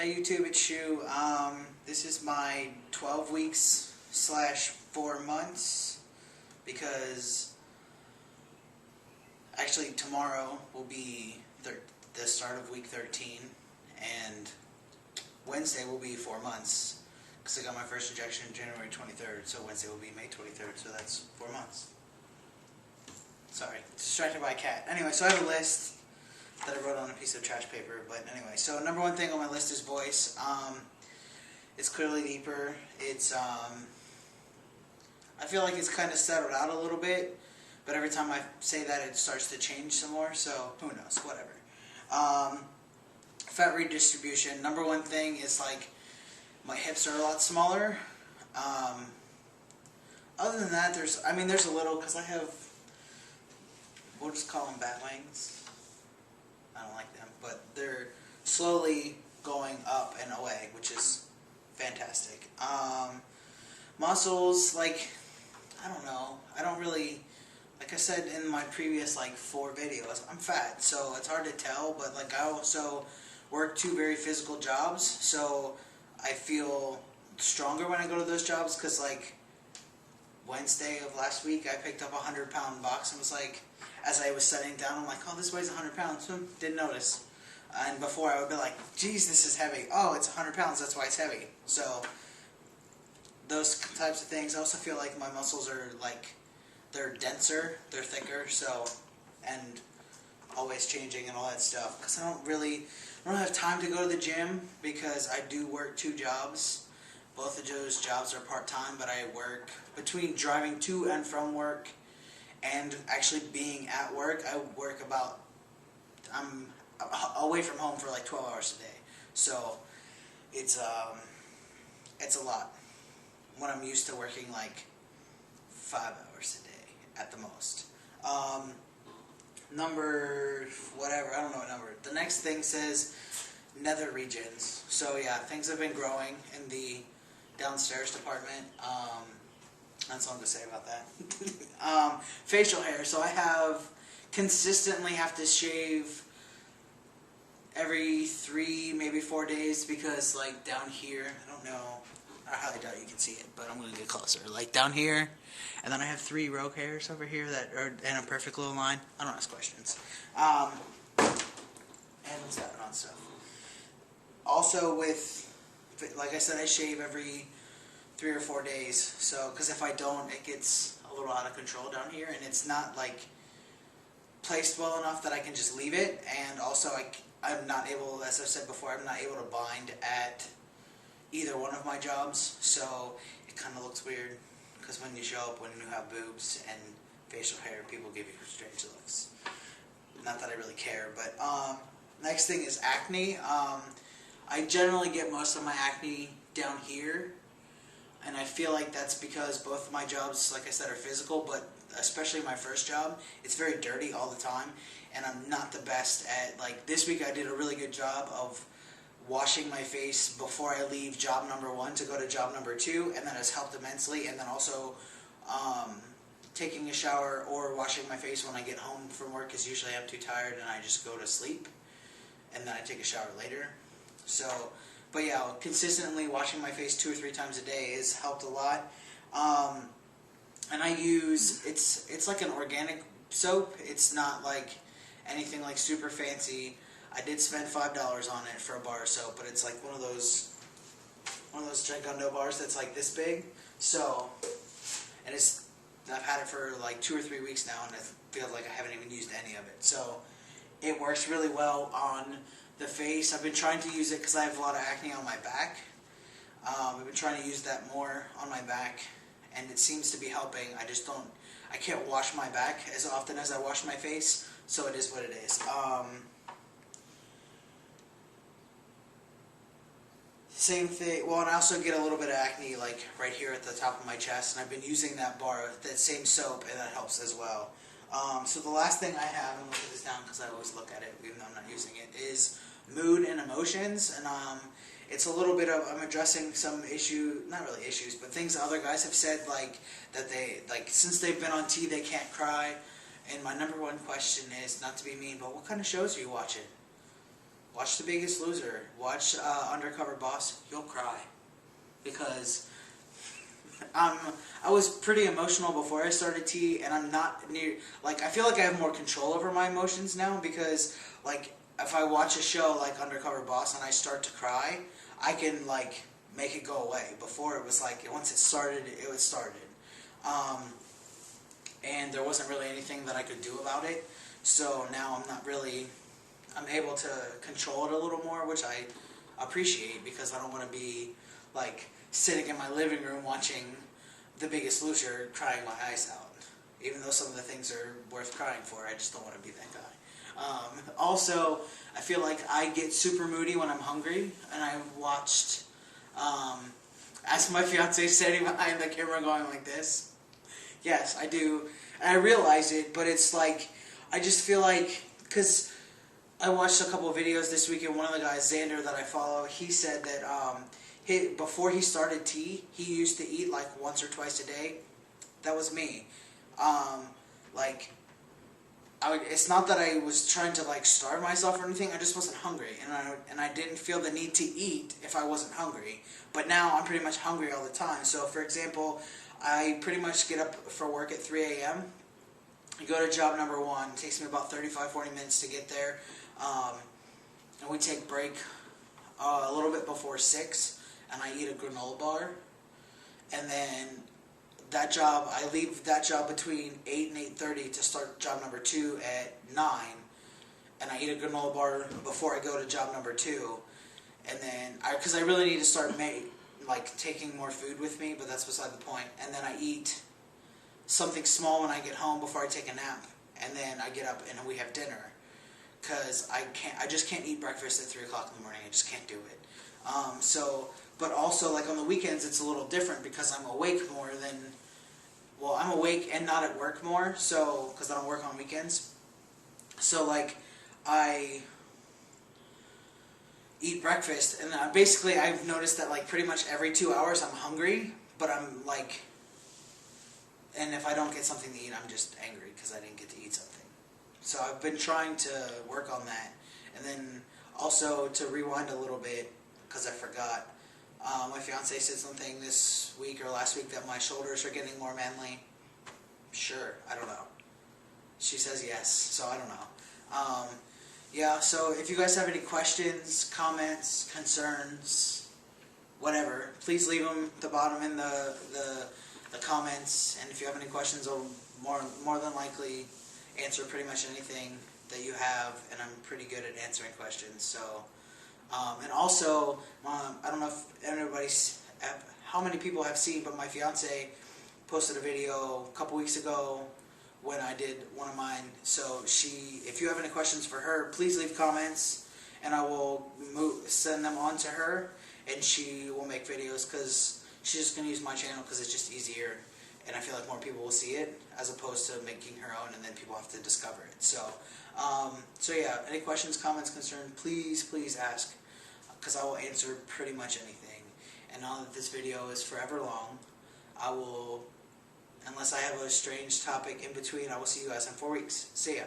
Hey YouTube, it's Shu. This is my 12 weeks / 4 months because actually tomorrow will be the start of week 13 and Wednesday will be 4 months because I got my first injection January 23rd, so Wednesday will be May 23rd, so that's 4 months. Sorry, distracted by a cat. Anyway, so I have a list that I wrote on a piece of trash paper, but anyway, so number one thing on my list is voice. It's clearly deeper. It's I feel like it's kind of settled out a little bit, but every time I say that it starts to change some more, so who knows, whatever. Fat redistribution, number one thing is like my hips are a lot smaller. Other than that, there's a little, because I have, we'll just call them bat wings. I don't like them, but they're slowly going up and away, which is fantastic. Muscles, like, I don't know. I don't really, like I said in my previous 4 videos, I'm fat, so it's hard to tell, but like I also work 2 very physical jobs, so I feel stronger when I go to those jobs, because like Wednesday of last week I picked up a 100-pound box and was like, as I was setting down, I'm like, oh, this weighs 100 pounds. Didn't notice. And before I would be like, geez, this is heavy. Oh, it's 100 pounds, that's why it's heavy. So those types of things. I also feel like my muscles are they're denser, they're thicker, so, and always changing and all that stuff. Because I don't have time to go to the gym because I do work 2 jobs. Both of those jobs are part-time, but I work between driving to and from work and actually being at work. I'm away from home for 12 hours a day. So it's a lot when I'm used to working 5 hours a day at the most. Number, whatever, I don't know what number. The next thing says nether regions. So yeah, things have been growing in the downstairs department. That's all I'm going to say about that. Facial hair. So I consistently have to shave every 3, maybe 4 days because down here, I don't know, I highly doubt you can see it, but I'm going to get closer. Down here, and then I have 3 rogue hairs over here that are in a perfect little line. I don't ask questions. And what's that on stuff? Also with, like I said, I shave every 3 or 4 days, so because if I don't, it gets a little out of control down here, and it's not placed well enough that I can just leave it. And also I'm not able, as I've said before, I'm not able to bind at either one of my jobs, so it kind of looks weird because when you show up, when you have boobs and facial hair, people give you strange looks. Not that I really care, but next thing is acne. I generally get most of my acne down here. And I feel like that's because both of my jobs, like I said, are physical, but especially my first job, it's very dirty all the time, and I'm not the best at, this week I did a really good job of washing my face before I leave job number 1 to go to job number 2, and that has helped immensely, and then also taking a shower or washing my face when I get home from work, because usually I'm too tired and I just go to sleep, and then I take a shower later. So, but yeah, consistently washing my face 2 or 3 times a day has helped a lot. And I use, it's like an organic soap. It's not anything super fancy. I did spend $5 on it for a bar of soap, but it's one of those Gigundo bars that's this big. So, and I've had it for 2 or 3 weeks now, and I feel like I haven't even used any of it. So, it works really well on the face. I've been trying to use it because I have a lot of acne on my back. I've been trying to use that more on my back, and it seems to be helping. I can't wash my back as often as I wash my face, so it is what it is. Same thing, well, and I also get a little bit of acne right here at the top of my chest, and I've been using that same soap, and that helps as well. So the last thing I have, and look at this down because I always look at it even though I'm not using it, is mood and emotions. And it's a little bit of, I'm addressing some not really issues, but things that other guys have said, that they, since they've been on T, they can't cry. And my number one question is, not to be mean, but what kind of shows are you watching? Watch The Biggest Loser. Watch Undercover Boss. You'll cry. Because I was pretty emotional before I started T, and I'm not near, like, I feel like I have more control over my emotions now, because, like, if I watch a show like Undercover Boss and I start to cry, I can, like, make it go away. Before, it was like, once it started, it was started. And there wasn't really anything that I could do about it, so now I'm able to control it a little more, which I appreciate, because I don't want to be, like, sitting in my living room watching The Biggest Loser crying my eyes out. Even though some of the things are worth crying for, I just don't want to be that guy. Also, I feel like I get super moody when I'm hungry, and I watched, as my fiance standing behind the camera going like this. Yes, I do. And I realize it, but it's like, I just feel like, because I watched a couple of videos this week, and one of the guys, Xander, that I follow, he said that before he started T, he used to eat like once or twice a day. That was me. It's not that I was trying to like starve myself or anything. I just wasn't hungry, and I didn't feel the need to eat if I wasn't hungry. But now I'm pretty much hungry all the time. So, for example, I pretty much get up for work at 3 a.m. I go to job number 1. It takes me about 35-40 minutes to get there. And we take break a little bit before 6, and I eat a granola bar. And then that job, I leave that job between 8 and 8:30 to start job number 2 at 9. And I eat a granola bar before I go to job number 2. And then, because I really need to start taking more food with me, but that's beside the point. And then I eat something small when I get home before I take a nap. And then I get up and we have dinner. Because I just can't eat breakfast at 3 o'clock in the morning. I just can't do it. But also, like, on the weekends, it's a little different, because I'm awake more than, well, I'm awake and not at work more, so, because I don't work on weekends. So, like, I eat breakfast, and basically I've noticed that, like, pretty much every 2 hours I'm hungry, but I'm, like, and if I don't get something to eat, I'm just angry because I didn't get to eat something. So I've been trying to work on that. And then also, to rewind a little bit, because I forgot, my fiance said something this week or last week that my shoulders are getting more manly. Sure, I don't know. She says yes, so I don't know. Yeah, so if you guys have any questions, comments, concerns, whatever, please leave them at the bottom in the comments. And if you have any questions, I'll more than likely answer pretty much anything that you have, and I'm pretty good at answering questions. So, and also, I don't know if how many people have seen, but my fiance posted a video a couple weeks ago when I did one of mine. So if you have any questions for her, please leave comments, and I will send them on to her, and she will make videos, because she's just going to use my channel because it's just easier. And I feel like more people will see it, as opposed to making her own and then people have to discover it. So, yeah, any questions, comments, concerns, please ask, because I will answer pretty much anything. And now that this video is forever long, I will, unless I have a strange topic in between, I will see you guys in 4 weeks. See ya.